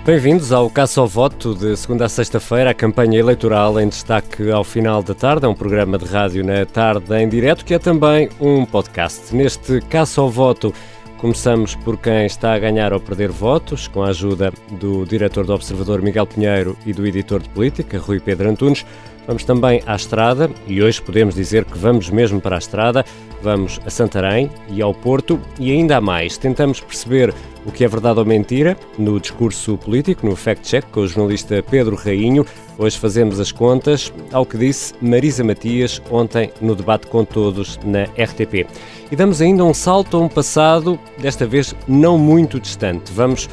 Bem-vindos ao Caça ao Voto, de segunda a sexta-feira, a campanha eleitoral em destaque ao final da tarde. É um programa de rádio na tarde em direto, que é também um podcast. Neste Caça ao Voto, começamos por quem está a ganhar ou perder votos, com a ajuda do diretor do Observador, Miguel Pinheiro, e do editor de política, Rui Pedro Antunes. Vamos também à estrada, e hoje podemos dizer que vamos mesmo para a estrada. Vamos a Santarém e ao Porto e ainda há mais. Tentamos perceber o que é verdade ou mentira no discurso político, no fact-check, com o jornalista Pedro Rainho. Hoje fazemos as contas ao que disse Marisa Matias ontem no debate com todos na RTP. E damos ainda um salto a um passado, desta vez não muito distante. Vamos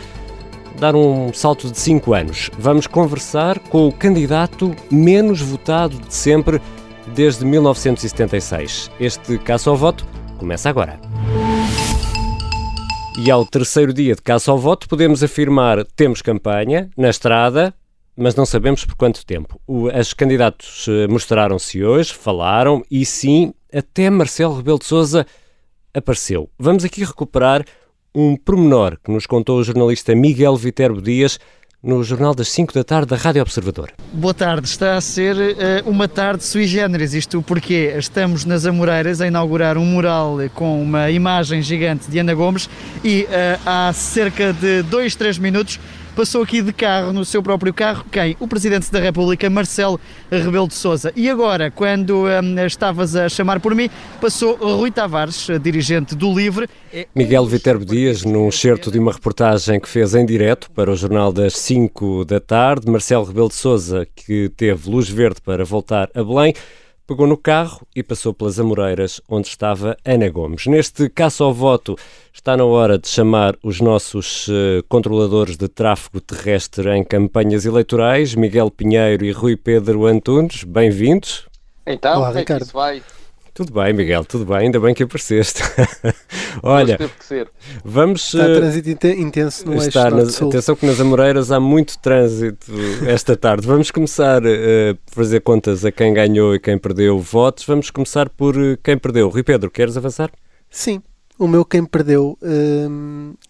dar um salto de 5 anos. Vamos conversar com o candidato menos votado de sempre desde 1976. Este Caça ao Voto começa agora. E ao terceiro dia de Caça ao Voto podemos afirmar: temos campanha na estrada, mas não sabemos por quanto tempo. Os candidatos mostraram-se hoje, falaram e sim, até Marcelo Rebelo de Sousa apareceu. Vamos aqui recuperar um pormenor que nos contou o jornalista Miguel Viterbo Dias no Jornal das 5 da tarde da Rádio Observador. Boa tarde, está a ser uma tarde sui generis, isto porque estamos nas Amoreiras a inaugurar um mural com uma imagem gigante de Ana Gomes e há cerca de 2-3 minutos passou aqui de carro, no seu próprio carro, quem? O Presidente da República, Marcelo Rebelo de Sousa. E agora, quando estavas a chamar por mim, passou Rui Tavares, dirigente do LIVRE. Miguel Viterbo Dias, num excerto de uma reportagem que fez em direto para o Jornal das 5 da tarde. Marcelo Rebelo de Sousa, que teve luz verde para voltar a Belém, pegou no carro e passou pelas Amoreiras, onde estava Ana Gomes. Neste Caça ao Voto, está na hora de chamar os nossos controladores de tráfego terrestre em campanhas eleitorais, Miguel Pinheiro e Rui Pedro Antunes. Bem-vindos. Então, olá, Ricardo. Isso vai? Tudo bem, Miguel, tudo bem, ainda bem que apareceste. Olha, teve que ser. Vamos... Está trânsito intenso no eixo norte-sul. Atenção que nas Amoreiras há muito trânsito esta tarde. Vamos começar a fazer contas a quem ganhou e quem perdeu votos. Vamos começar por quem perdeu. Rui Pedro, queres avançar? Sim, o meu quem perdeu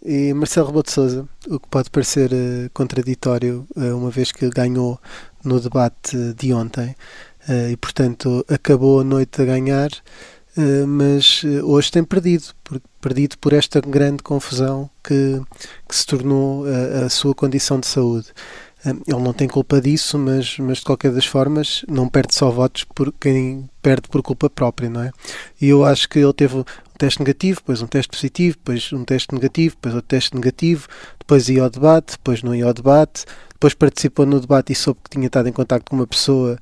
é Marcelo Rebelo de Sousa, o que pode parecer contraditório, uma vez que ganhou no debate de ontem. E, portanto, acabou a noite a ganhar, mas hoje tem perdido por esta grande confusão que se tornou a sua condição de saúde. Ele não tem culpa disso, mas de qualquer das formas não perde só votos por quem perde por culpa própria, não é? E eu acho que ele teve um teste negativo, depois um teste positivo, depois um teste negativo, depois outro teste negativo, depois ia ao debate, depois não ia ao debate, depois participou no debate e soube que tinha estado em contacto com uma pessoa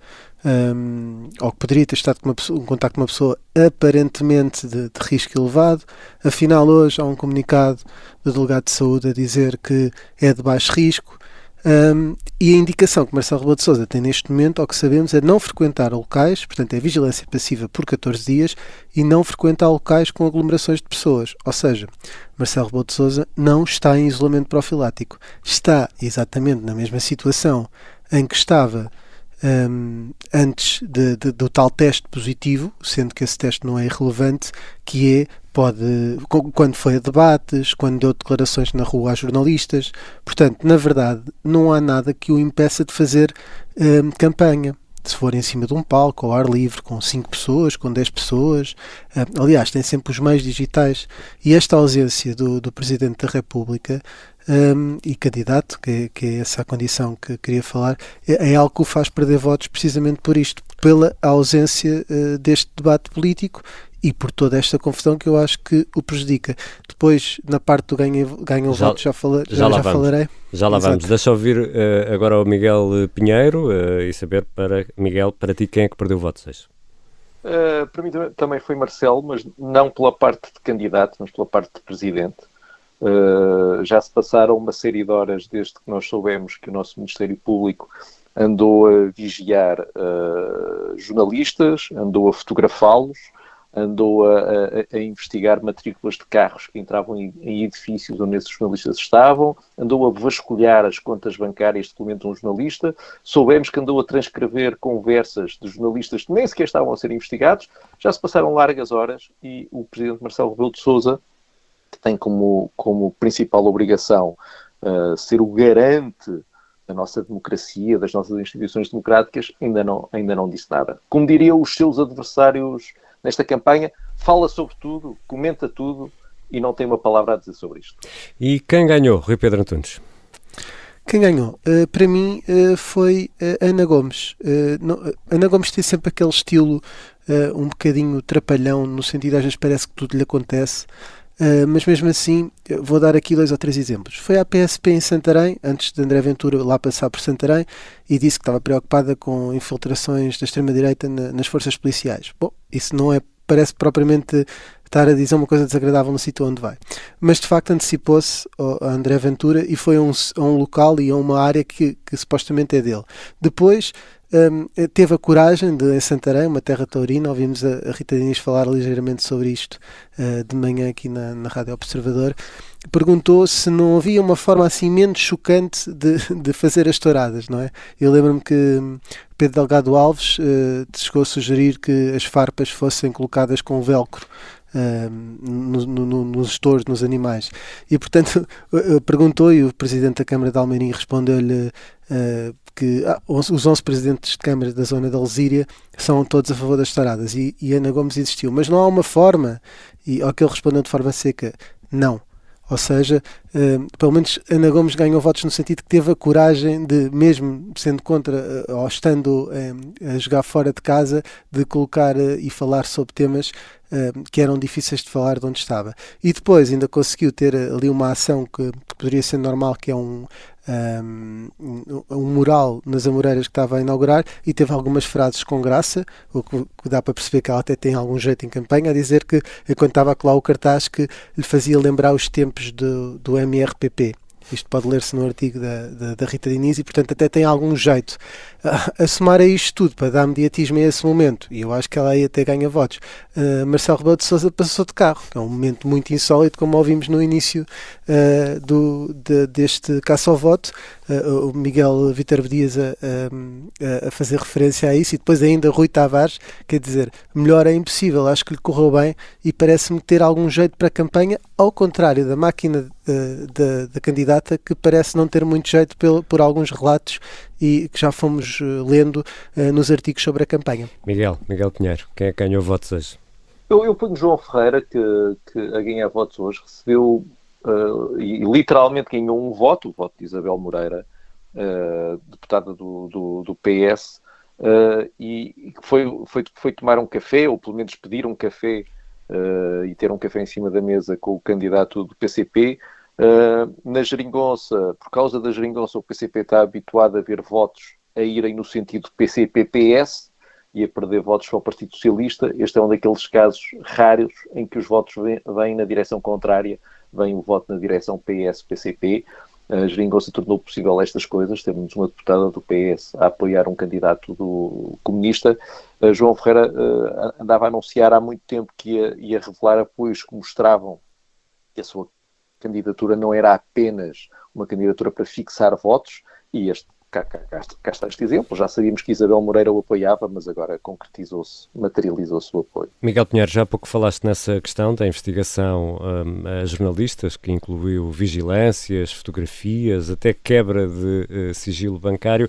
ou que poderia ter estado em contacto com uma pessoa aparentemente de risco elevado. Afinal, hoje há um comunicado do delegado de saúde a dizer que é de baixo risco, e a indicação que Marcelo Rebelo de Sousa tem neste momento, ao que sabemos, é não frequentar locais, portanto é vigilância passiva por 14 dias, e não frequentar locais com aglomerações de pessoas. Ou seja, Marcelo Rebelo de Sousa não está em isolamento profilático, está exatamente na mesma situação em que estava antes do tal teste positivo, sendo que esse teste não é irrelevante, que é, quando foi a debates, quando deu declarações na rua a jornalistas. Portanto, na verdade, não há nada que o impeça de fazer campanha. Se for em cima de um palco, ao ar livre, com 5 pessoas, com 10 pessoas. Aliás, tem sempre os meios digitais. E esta ausência do Presidente da República e candidato, que é essa a condição que queria falar, é algo que o faz perder votos precisamente por isto, pela ausência deste debate político e por toda esta confusão que eu acho que o prejudica. Depois, na parte do ganho votos, já falarei. Já lá vamos. Deixa eu ouvir agora o Miguel Pinheiro e saber, Miguel, para ti, quem é que perdeu votos hoje? Para mim também foi Marcelo, mas não pela parte de candidato, mas pela parte de presidente. Já se passaram uma série de horas desde que nós soubemos que o nosso Ministério Público andou a vigiar jornalistas, andou a fotografá-los, andou a investigar matrículas de carros que entravam em edifícios onde esses jornalistas estavam, andou a vasculhar as contas bancárias de pelo menos um jornalista, soubemos que andou a transcrever conversas de jornalistas que nem sequer estavam a ser investigados. Já se passaram largas horas e o Presidente Marcelo Rebelo de Sousa, que tem como principal obrigação ser o garante da nossa democracia, das nossas instituições democráticas, ainda não disse nada. Como diriam os seus adversários nesta campanha, fala sobre tudo, comenta tudo e não tem uma palavra a dizer sobre isto. E quem ganhou, Rui Pedro Antunes? Quem ganhou? Para mim foi Ana Gomes. Ana Gomes tem sempre aquele estilo um bocadinho trapalhão, no sentido às vezes parece que tudo lhe acontece. Mas mesmo assim, vou dar aqui 2 ou 3 exemplos. Foi à PSP em Santarém, antes de André Ventura lá passar por Santarém, e disse que estava preocupada com infiltrações da extrema-direita nas forças policiais. Bom, isso não parece propriamente estar a dizer uma coisa desagradável no sítio onde vai. Mas de facto antecipou-se a André Ventura e foi a um local e a uma área que supostamente é dele. Depois teve a coragem de, em Santarém, uma terra taurina, ouvimos a Rita Diniz falar ligeiramente sobre isto de manhã aqui na Rádio Observador, perguntou se não havia uma forma assim menos chocante de fazer as touradas, não é? Eu lembro-me que Pedro Delgado Alves chegou a sugerir que as farpas fossem colocadas com velcro nos estouros, nos animais, e portanto perguntou, e o Presidente da Câmara de Almeirim respondeu-lhe que os 11 presidentes de Câmara da zona da Alzíria são todos a favor das touradas, e Ana Gomes insistiu, mas não há uma forma, e ao que ele respondeu de forma seca, não. Ou seja, pelo menos Ana Gomes ganhou votos no sentido que teve a coragem de, mesmo sendo contra ou estando a jogar fora de casa, de colocar e falar sobre temas que eram difíceis de falar de onde estava. E depois ainda conseguiu ter ali uma ação que poderia ser normal, que é um mural nas Amoreiras que estava a inaugurar, e teve algumas frases com graça, o que dá para perceber que ela até tem algum jeito em campanha, a dizer que, enquanto estava a colar o cartaz, que lhe fazia lembrar os tempos do MRPP. Isto pode ler-se no artigo da Rita Diniz e, portanto, até tem algum jeito. A somar a isto tudo, para dar mediatismo a esse momento, e eu acho que ela aí até ganha votos, Marcelo Rebelo de Sousa passou de carro, que é um momento muito insólito, como ouvimos no início deste caça ao voto, o Miguel Viterbo Dias a fazer referência a isso, e depois ainda Rui Tavares, quer dizer, melhor é impossível, acho que lhe correu bem e parece-me ter algum jeito para a campanha, ao contrário da máquina da candidata, que parece não ter muito jeito por alguns relatos e que já fomos lendo nos artigos sobre a campanha. Miguel Pinheiro, quem é que ganhou votos hoje? Eu ponho João Ferreira, que a ganhar votos hoje, recebeu e literalmente ganhou um voto, o voto de Isabel Moreira, deputada do PS, e foi tomar um café, ou pelo menos pedir um café, e ter um café em cima da mesa com o candidato do PCP. Na Geringonça, por causa da Geringonça, o PCP está habituado a ver votos a irem no sentido PCP-PS e a perder votos para o Partido Socialista. Este é um daqueles casos raros em que os votos vêm na direção contrária, vem o voto na direção PS-PCP. A Geringonça tornou possível estas coisas. Temos uma deputada do PS a apoiar um candidato do comunista. João Ferreira andava a anunciar há muito tempo que ia revelar apoios que mostravam que a sua candidatura não era apenas uma candidatura para fixar votos, e cá está este exemplo. Já sabíamos que Isabel Moreira o apoiava, mas agora concretizou-se, materializou-se o apoio. Miguel Pinheiro, já há pouco falaste nessa questão da investigação a jornalistas, que incluiu vigilâncias, fotografias, até quebra de sigilo bancário.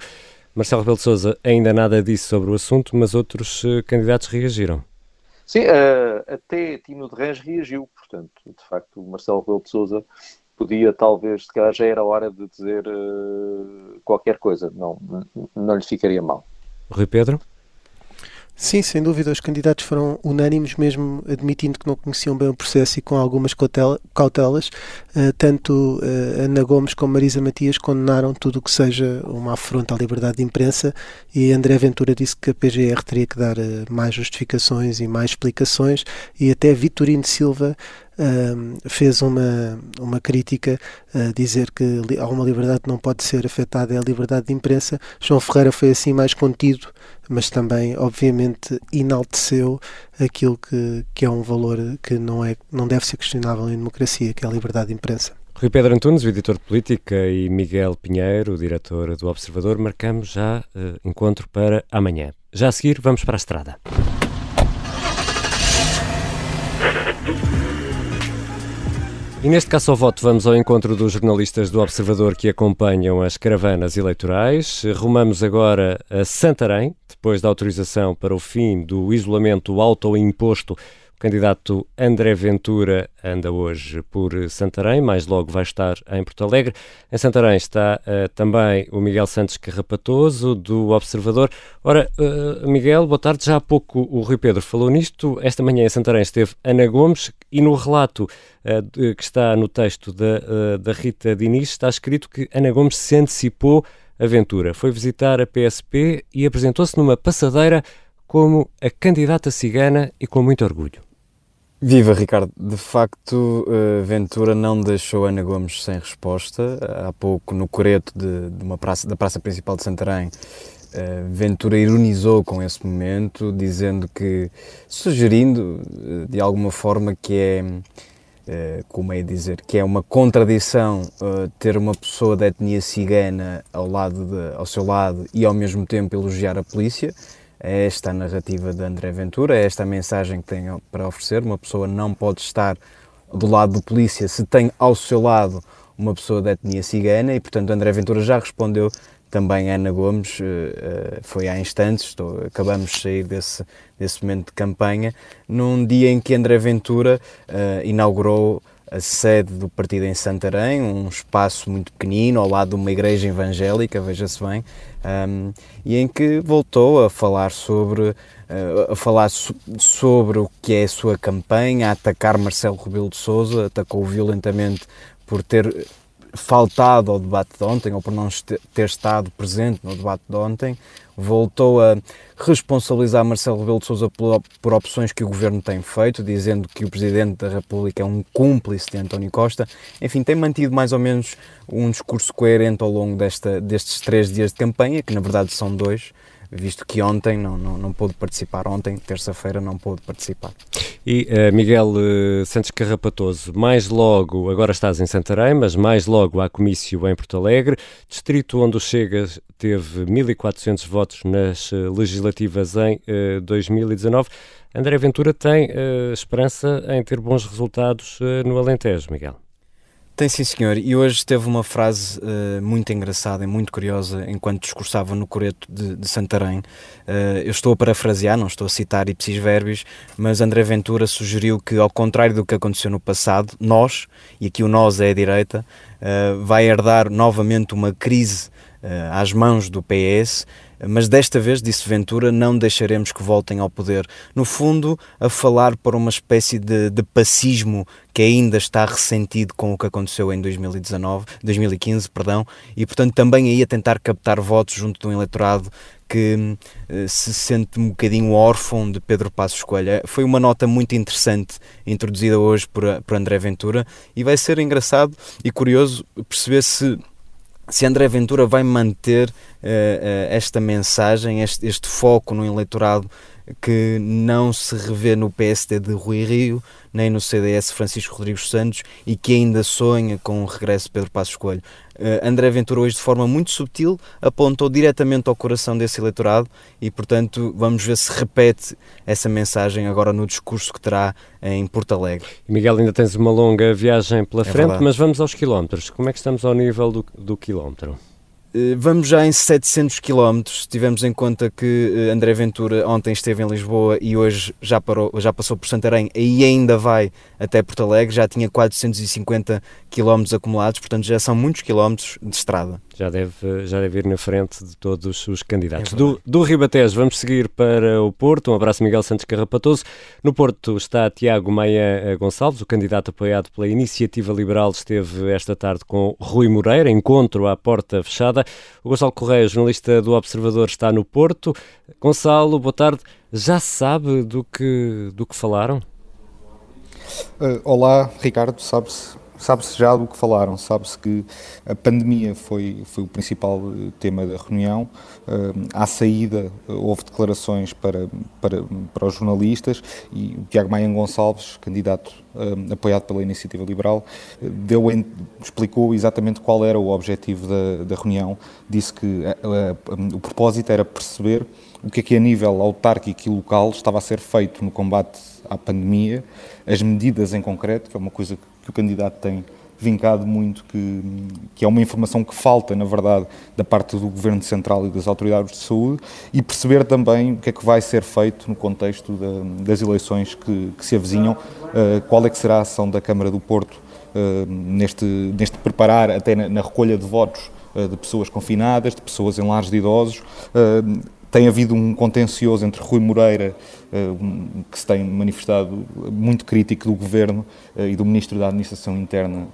Marcelo Rebelo de Sousa ainda nada disse sobre o assunto, mas outros candidatos reagiram. Sim, até Tino de Rãs reagiu, portanto, de facto, o Marcelo Rebelo de Sousa podia, talvez, se calhar já era hora de dizer qualquer coisa, não lhe ficaria mal. Rui Pedro? Sim, sem dúvida, os candidatos foram unânimes, mesmo admitindo que não conheciam bem o processo e com algumas cautelas. Tanto Ana Gomes como Marisa Matias condenaram tudo o que seja uma afronta à liberdade de imprensa, e André Ventura disse que a PGR teria que dar mais justificações e mais explicações, e até Vitorino Silva fez uma crítica a dizer que há uma liberdade que não pode ser afetada, é a liberdade de imprensa. João Ferreira foi assim mais contido, mas também obviamente enalteceu aquilo que é um valor que não deve ser questionável em democracia, que é a liberdade de imprensa. Rui Pedro Antunes, o editor de política, e Miguel Pinheiro, o diretor do Observador, marcamos já encontro para amanhã. Já a seguir vamos para a estrada. E neste caso ao voto vamos ao encontro dos jornalistas do Observador que acompanham as caravanas eleitorais. Rumamos agora a Santarém, depois da autorização para o fim do isolamento autoimposto. O candidato André Ventura anda hoje por Santarém, mais logo vai estar em Porto Alegre. Em Santarém está também o Miguel Santos Carrapatoso, do Observador. Ora, Miguel, boa tarde. Já há pouco o Rui Pedro falou nisto. Esta manhã em Santarém esteve Ana Gomes e no relato que está no texto da Rita Diniz está escrito que Ana Gomes se antecipou a Ventura. Foi visitar a PSP e apresentou-se numa passadeira como a candidata cigana e com muito orgulho. Viva, Ricardo. De facto, Ventura não deixou Ana Gomes sem resposta. Há pouco, no coreto da praça principal de Santarém, Ventura ironizou com esse momento, sugerindo de alguma forma que é uma contradição ter uma pessoa da etnia cigana ao seu lado e ao mesmo tempo elogiar a polícia. É esta a narrativa de André Ventura, é esta a mensagem que tem para oferecer. Uma pessoa não pode estar do lado da polícia se tem ao seu lado uma pessoa da etnia cigana e, portanto, André Ventura já respondeu também a Ana Gomes, foi há instantes, acabamos de sair desse momento de campanha, num dia em que André Ventura inaugurou a sede do partido em Santarém, um espaço muito pequenino, ao lado de uma igreja evangélica, veja-se bem, e em que voltou a falar sobre o que é a sua campanha, a atacar Marcelo Rebelo de Sousa, atacou-o violentamente por ter faltado ao debate de ontem, ou por não ter estado presente no debate de ontem, voltou a responsabilizar Marcelo Rebelo de Sousa por opções que o Governo tem feito, dizendo que o Presidente da República é um cúmplice de António Costa. Enfim, tem mantido mais ou menos um discurso coerente ao longo destes 3 dias de campanha, que na verdade são 2, visto que ontem não pôde participar, ontem, terça-feira, não pôde participar. E Miguel Santos Carrapatoso, mais logo, agora estás em Santarém, mas mais logo há comício em Porto Alegre, distrito onde o Chega teve 1.400 votos nas legislativas em 2019. André Ventura tem esperança em ter bons resultados no Alentejo, Miguel? Tem, sim, senhor, e hoje teve uma frase muito engraçada e muito curiosa enquanto discursava no coreto de Santarém. Eu estou a parafrasear, não estou a citar ipsis verbis, mas André Ventura sugeriu que, ao contrário do que aconteceu no passado, nós, e aqui o nós é a direita, vai herdar novamente uma crise às mãos do PS, mas desta vez, disse Ventura, não deixaremos que voltem ao poder. No fundo, a falar para uma espécie de pacismo que ainda está ressentido com o que aconteceu em 2015, e portanto também aí a tentar captar votos junto de um eleitorado que se sente um bocadinho órfão de Pedro Passos Coelho. Foi uma nota muito interessante introduzida hoje por André Ventura e vai ser engraçado e curioso perceber se André Ventura vai manter esta mensagem, este foco no eleitorado que não se revê no PSD de Rui Rio, nem no CDS Francisco Rodrigues Santos e que ainda sonha com o regresso de Pedro Passos Coelho. André Ventura hoje, de forma muito subtil, apontou diretamente ao coração desse eleitorado e, portanto, vamos ver se repete essa mensagem agora no discurso que terá em Porto Alegre. Miguel, ainda tens uma longa viagem pela frente, verdade. Mas vamos aos quilómetros. Como é que estamos ao nível do quilómetro? Vamos já em 700 km, tivemos em conta que André Ventura ontem esteve em Lisboa e hoje já passou por Santarém e ainda vai até Porto Alegre, já tinha 450 km acumulados, portanto já são muitos quilómetros de estrada. Já deve ir na frente de todos os candidatos. Do Ribatejo vamos seguir para o Porto. Um abraço, Miguel Santos Carrapatoso. No Porto está Tiago Maia Gonçalves, o candidato apoiado pela Iniciativa Liberal, esteve esta tarde com Rui Moreira, encontro à porta fechada. O Gonçalo Correia, jornalista do Observador, está no Porto. Gonçalo, boa tarde. Já se sabe do que falaram? Olá, Ricardo, sabe-se já do que falaram, sabe-se que a pandemia foi o principal tema da reunião. À saída houve declarações para os jornalistas e o Tiago Maia Gonçalves, candidato apoiado pela Iniciativa Liberal, explicou exatamente qual era o objetivo da reunião. Disse que o propósito era perceber o que a nível autárquico e local estava a ser feito no combate à pandemia, as medidas em concreto, que é uma coisa o candidato tem vincado muito, que é uma informação que falta, na verdade, da parte do Governo Central e das autoridades de saúde, e perceber também o que é que vai ser feito no contexto das eleições que se avizinham, qual é que será a ação da Câmara do Porto neste preparar, até na recolha de votos de pessoas confinadas, de pessoas em lares de idosos. Tem havido um contencioso entre Rui Moreira, que se tem manifestado muito crítico do Governo, e do Ministro da Administração Interna,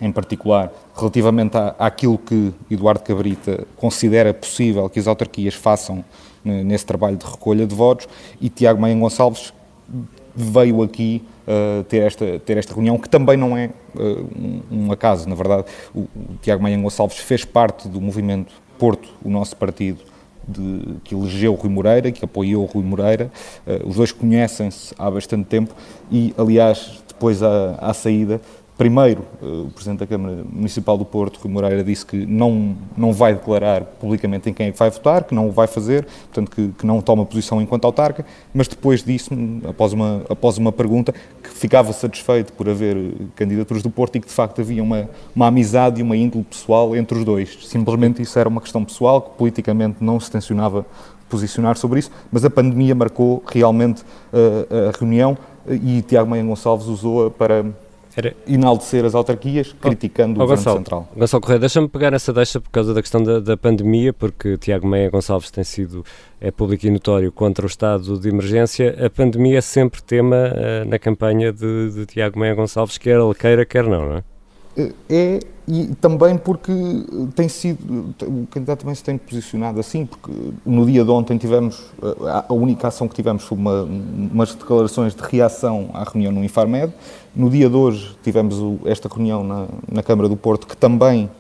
em particular, relativamente àquilo que Eduardo Cabrita considera possível que as autarquias façam nesse trabalho de recolha de votos, e Tiago Maia Gonçalves veio aqui ter esta reunião, que também não é um acaso. Na verdade, o Tiago Maia Gonçalves fez parte do movimento Porto, o nosso partido, que elegeu Rui Moreira, que apoiou Rui Moreira. Os dois conhecem-se há bastante tempo e, aliás, depois à saída, primeiro, o Presidente da Câmara Municipal do Porto, Rui Moreira, disse que não vai declarar publicamente em quem é que vai votar, que não o vai fazer, portanto que não toma posição enquanto autarca, mas depois disse-me, após uma pergunta, que ficava satisfeito por haver candidaturas do Porto e que de facto havia uma amizade e uma índole pessoal entre os dois. Simplesmente isso era uma questão pessoal, que politicamente não se tencionava posicionar sobre isso, mas a pandemia marcou realmente a reunião, e Tiago Maia Gonçalves usou-a para enaltecer as autarquias, criticando o Governo Central. Gonçalo Correia, deixa-me pegar essa deixa por causa da questão da pandemia, porque Tiago Maia Gonçalves é público e notório contra o estado de emergência. A pandemia é sempre tema na campanha de Tiago Maia Gonçalves, quer ele queira, quer não é? É, e também porque o candidato também se tem posicionado assim, porque no dia de ontem tivemos, a única ação que tivemos foi umas declarações de reação à reunião no Infarmed. No dia de hoje tivemos esta reunião na Câmara do Porto, que também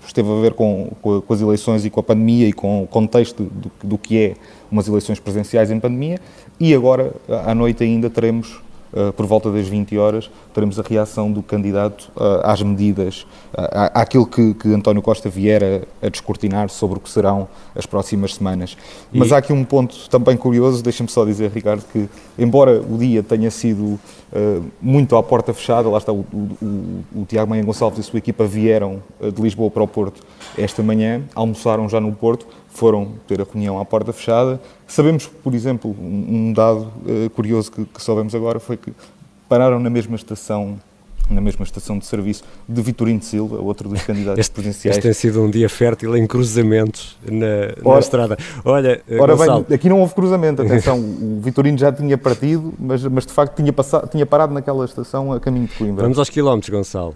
esteve a ver com as eleições e com a pandemia e com o contexto do que é umas eleições presenciais em pandemia, e agora à noite ainda teremos, por volta das 20 horas, teremos a reação do candidato às medidas, àquilo que António Costa vier a descortinar sobre o que serão as próximas semanas. Mas há aqui um ponto também curioso, deixa-me só dizer, Ricardo, que embora o dia tenha sido muito à porta fechada, lá está, o Tiago Maia Gonçalves e a sua equipa vieram de Lisboa para o Porto esta manhã, almoçaram já no Porto, foram ter a reunião à porta fechada. Sabemos, por exemplo, um dado curioso que soubemos agora foi que pararam na mesma estação de serviço de Vitorino de Silva, outro dos candidatos presidenciais. Este tem sido um dia fértil em cruzamentos na estrada. Ora bem, aqui não houve cruzamento, atenção, o Vitorino já tinha partido, mas de facto tinha parado naquela estação a caminho de Coimbra. Vamos aos quilómetros, Gonçalo.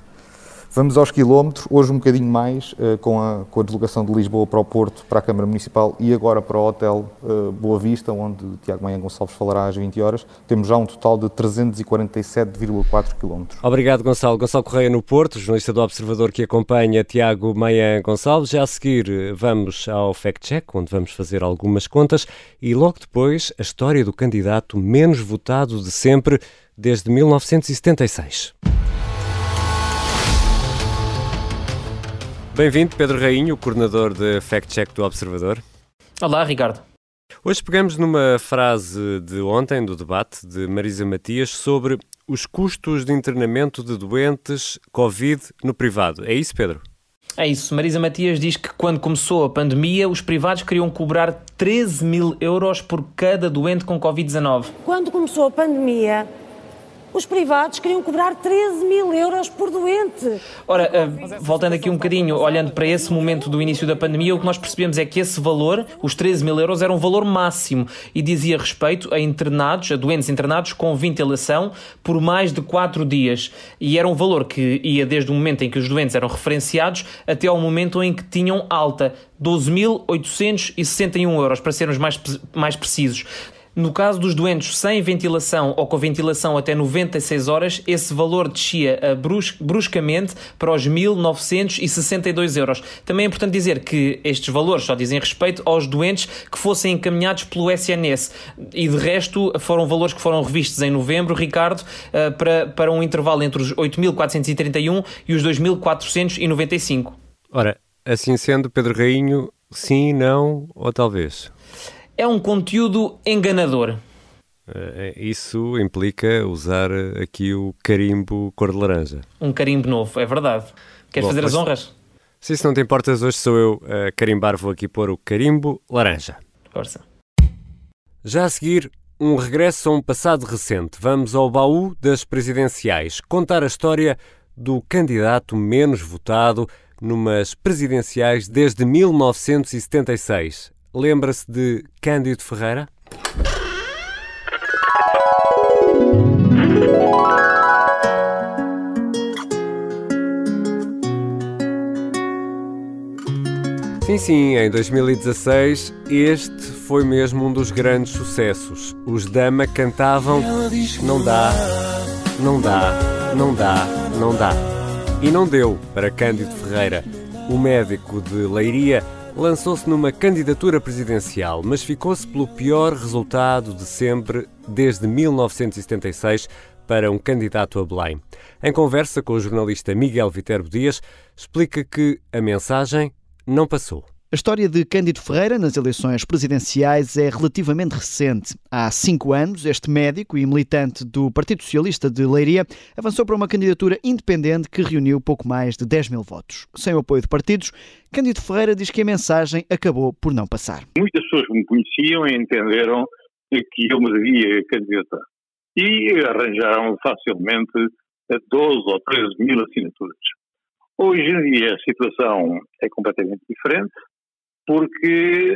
Vamos aos quilómetros, hoje um bocadinho mais, com a deslocação de Lisboa para o Porto, para a Câmara Municipal e agora para o Hotel Boa Vista, onde Tiago Maia Gonçalves falará às 20 horas. Temos já um total de 347,4 km. Obrigado, Gonçalo. Gonçalo Correia no Porto, jornalista do Observador que acompanha Tiago Maia Gonçalves. Já a seguir vamos ao Fact Check, onde vamos fazer algumas contas, e logo depois a história do candidato menos votado de sempre desde 1976. Bem-vindo, Pedro Rainho, o coordenador de Fact Check do Observador. Olá, Ricardo. Hoje pegamos numa frase de ontem, do debate de Marisa Matias, sobre os custos de internamento de doentes Covid no privado. É isso, Pedro? É isso. Marisa Matias diz que quando começou a pandemia, os privados queriam cobrar 13 mil euros por cada doente com Covid-19. Quando começou a pandemia, os privados queriam cobrar 13 mil euros por doente. Ora, voltando aqui um bocadinho, olhando para esse momento do início da pandemia, o que nós percebemos é que esse valor, os 13 mil euros, era um valor máximo e dizia respeito a doentes internados com ventilação por mais de 4 dias. E era um valor que ia desde o momento em que os doentes eram referenciados até ao momento em que tinham alta, 12.861 euros, para sermos mais precisos. No caso dos doentes sem ventilação ou com ventilação até 96 horas, esse valor descia bruscamente para os 1.962 euros. Também é importante dizer que estes valores só dizem respeito aos doentes que fossem encaminhados pelo SNS e de resto foram valores que foram revistos em novembro, Ricardo, para um intervalo entre os 8.431 e os 2.495. Ora, assim sendo, Pedro Rainho, sim, não ou talvez? É um conteúdo enganador. Isso implica usar aqui o carimbo cor de laranja. Um carimbo novo, é verdade. Queres fazer as honras? Se não te importas, hoje sou eu a carimbar, vou aqui pôr o carimbo laranja. Força. Já a seguir, um regresso a um passado recente. Vamos ao baú das presidenciais, contar a história do candidato menos votado numas presidenciais desde 1976. Lembra-se de Cândido Ferreira? Sim, em 2016 este foi mesmo um dos grandes sucessos. Os Dama cantavam "Não dá, não dá, não dá, não dá". E não deu para Cândido Ferreira. O médico de Leiria lançou-se numa candidatura presidencial, mas ficou-se pelo pior resultado de sempre desde 1976 para um candidato a Belém. Em conversa com o jornalista Miguel Viterbo Dias, explica que a mensagem não passou. A história de Cândido Ferreira nas eleições presidenciais é relativamente recente. Há 5 anos, este médico e militante do Partido Socialista de Leiria avançou para uma candidatura independente que reuniu pouco mais de 10 mil votos. Sem o apoio de partidos, Cândido Ferreira diz que a mensagem acabou por não passar. Muitas pessoas me conheciam e entenderam que eu me devia candidatar. E arranjaram facilmente 12 ou 13 mil assinaturas. Hoje em dia a situação é completamente diferente, porque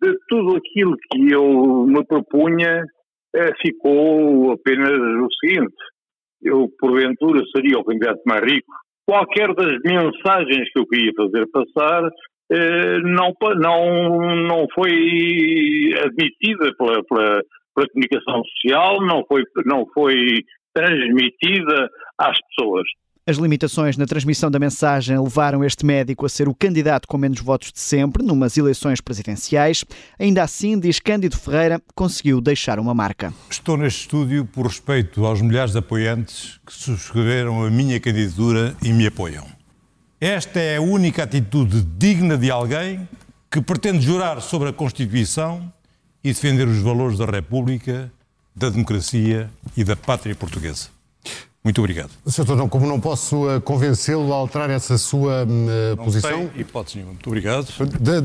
de tudo aquilo que eu me propunha ficou apenas o seguinte: eu porventura seria o candidato mais rico. Qualquer das mensagens que eu queria fazer passar não foi admitida pela comunicação social, não foi transmitida às pessoas. As limitações na transmissão da mensagem levaram este médico a ser o candidato com menos votos de sempre numas eleições presidenciais. Ainda assim, diz Cândido Ferreira, conseguiu deixar uma marca. Estou neste estúdio por respeito aos milhares de apoiantes que subscreveram a minha candidatura e me apoiam. Esta é a única atitude digna de alguém que pretende jurar sobre a Constituição e defender os valores da República, da democracia e da pátria portuguesa. Muito obrigado. Sr. Tornão, como não posso convencê-lo a alterar essa sua posição... Não tem hipótese nenhuma. Muito obrigado.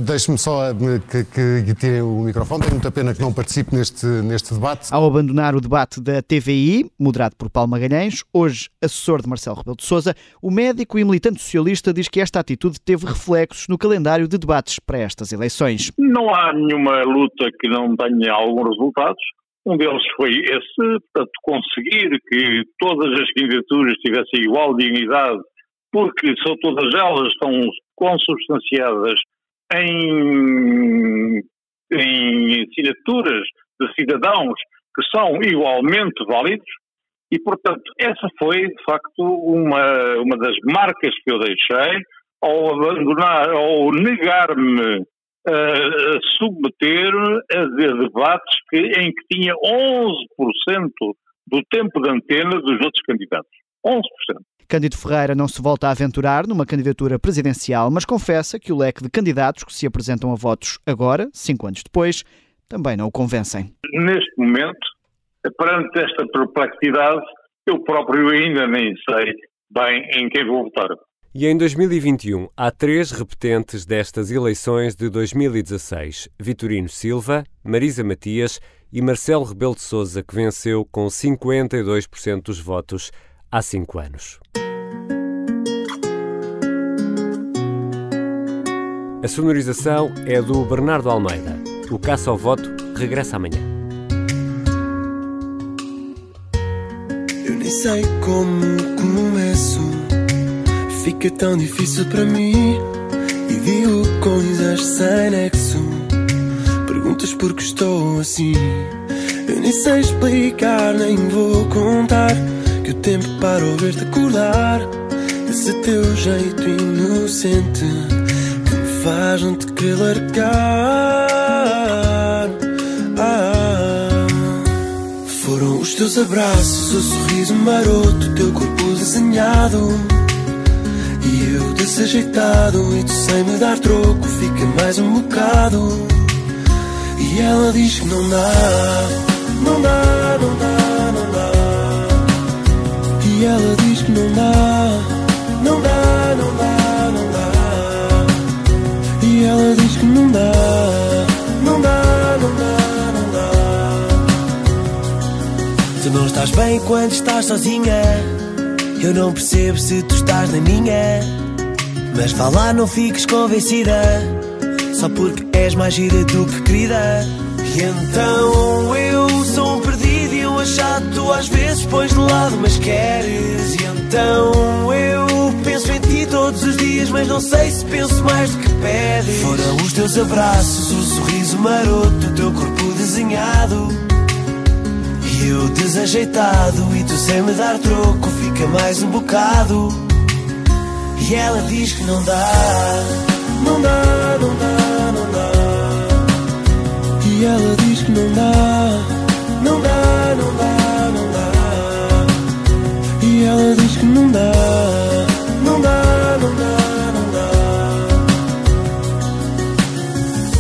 Deixe-me só que tirem o microfone. Tenho muita pena que não participe neste debate. Ao abandonar o debate da TVI, moderado por Paulo Magalhães, hoje assessor de Marcelo Rebelo de Sousa, o médico e militante socialista diz que esta atitude teve reflexos no calendário de debates para estas eleições. Não há nenhuma luta que não tenha alguns resultados. Um deles foi esse, portanto, conseguir que todas as candidaturas tivessem igual dignidade, porque são todas elas estão consubstanciadas em assinaturas de cidadãos que são igualmente válidos e, portanto, essa foi, de facto, uma das marcas que eu deixei ao abandonar, ao negar-me a submeter a debates em que tinha 11% do tempo de antena dos outros candidatos. 11%. Cândido Ferreira não se volta a aventurar numa candidatura presidencial, mas confessa que o leque de candidatos que se apresentam a votos agora, 5 anos depois, também não o convencem. Neste momento, perante esta perplexidade, eu próprio ainda nem sei bem em quem vou votar. E em 2021 há 3 repetentes destas eleições de 2016. Vitorino Silva, Marisa Matias e Marcelo Rebelo de Sousa, que venceu com 52% dos votos há 5 anos. A sonorização é do Bernardo Almeida. O Caça ao Voto regressa amanhã. Eu nem sei como começo. Fica tão difícil para mim e digo coisas sem nexo. Perguntas porque estou assim. Eu nem sei explicar, nem vou contar que o tempo para ouvir-te acordar. Esse teu jeito inocente que me faz não te querer largar. Foram os teus abraços, o sorriso maroto, o teu corpo desenhado e eu desajeitado, e tu sem me dar troco, fica mais um bocado. E ela diz que não dá, não dá, não dá, não dá. E ela diz que não dá, não dá, não dá, não dá. E ela diz que não dá, não dá, não dá, não dá. Tu não estás bem quando estás sozinha, eu não percebo se tu estás na minha. Mas vá lá, não fiques convencida, só porque és mais gira do que querida. E então eu sou um perdido e um achado, tu às vezes pões de lado, mas queres. E então eu penso em ti todos os dias, mas não sei se penso mais do que pedes. Foram os teus abraços, o sorriso maroto, o teu corpo desenhado e eu desajeitado, e tu sem me dar troco, fica mais um bocado. E ela diz que não dá, não dá, não dá, não dá. E ela diz que não dá, não dá, não dá, não dá. E ela diz que não dá, não dá, não dá, não dá.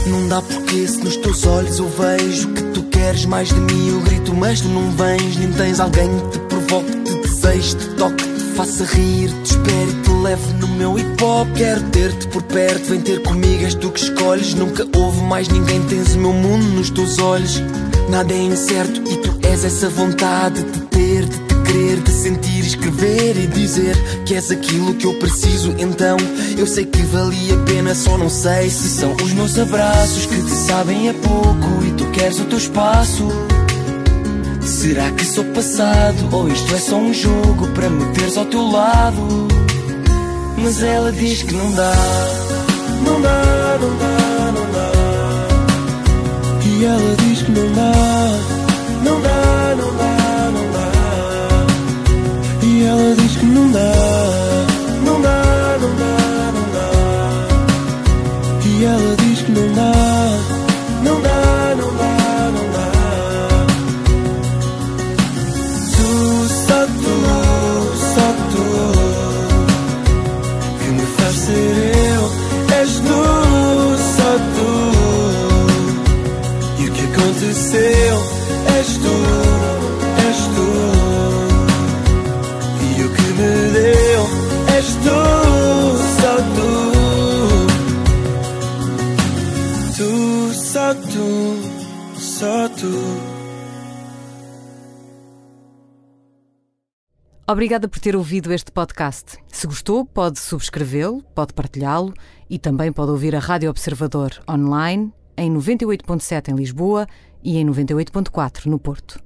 Não dá porque se nos teus olhos eu vejo que tu queres mais de mim, eu grito, mas tu não vens. Nem tens alguém que te provoque, te deseje, te toque, te faça rir, te espere e te leve no meu hip hop. Quero ter-te por perto, vem ter comigo, és tu que escolhes. Nunca houve mais ninguém, tens o meu mundo nos teus olhos. Nada é incerto e tu és essa vontade de ter, de te querer, de sentir, escrever e dizer que és aquilo que eu preciso. Então eu sei que valia a pena, só não sei se são os meus abraços que te sabem a pouco e tu queres o teu espaço. Será que sou passado ou isto é só um jogo para me teres ao teu lado? Mas ela diz que não dá, não dá, não dá, não dá. E ela diz que não dá, não dá, não dá, não dá. E ela diz que não dá, não dá, não dá, não dá. E ela diz que não dá, não dá, não dá, não dá. Só tu, que me faz ser eu. És tu, só tu. E o que aconteceu? És tu, és tu. E o que me deu? És tu, só tu. Tu, só tu, só tu. Obrigada por ter ouvido este podcast. Se gostou, pode subscrevê-lo, pode partilhá-lo e também pode ouvir a Rádio Observador online em 98.7 em Lisboa e em 98.4 no Porto.